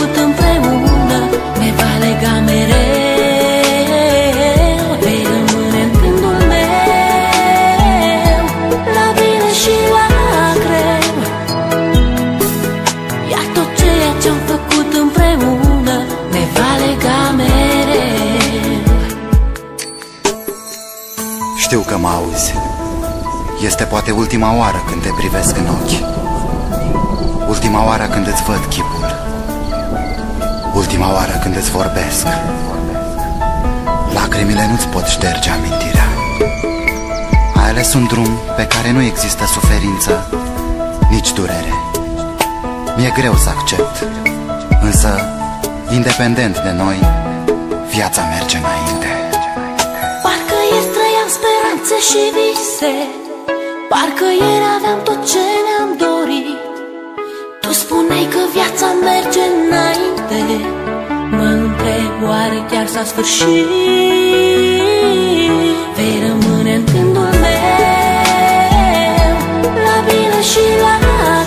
făcut împreună ne va lega mereu. Vei rămâne în gândul meu, la bine și la greu. Iar tot ceea ce-am făcut împreună ne va lega mereu. Știu că mă auzi. Este poate ultima oară când te privesc în ochi, ultima oară când îți văd chipul, ultima oară când îți vorbesc. Lacrimile nu-ți pot șterge amintirea. Ai ales un drum pe care nu există suferință, nici durere. Mi-e greu să accept, însă, independent de noi, viața merge înainte. Parcă ieri trăiam speranțe și vise, parcă ieri aveam tot ce ne-am dorit. Tu spuneai că viața merge înainte, mă întreb oare chiar s-a sfârșit. Vei rămâne în gândul meu, la bine și la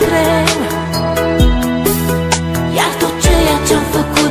greu. Iar tot ceea ce-am făcut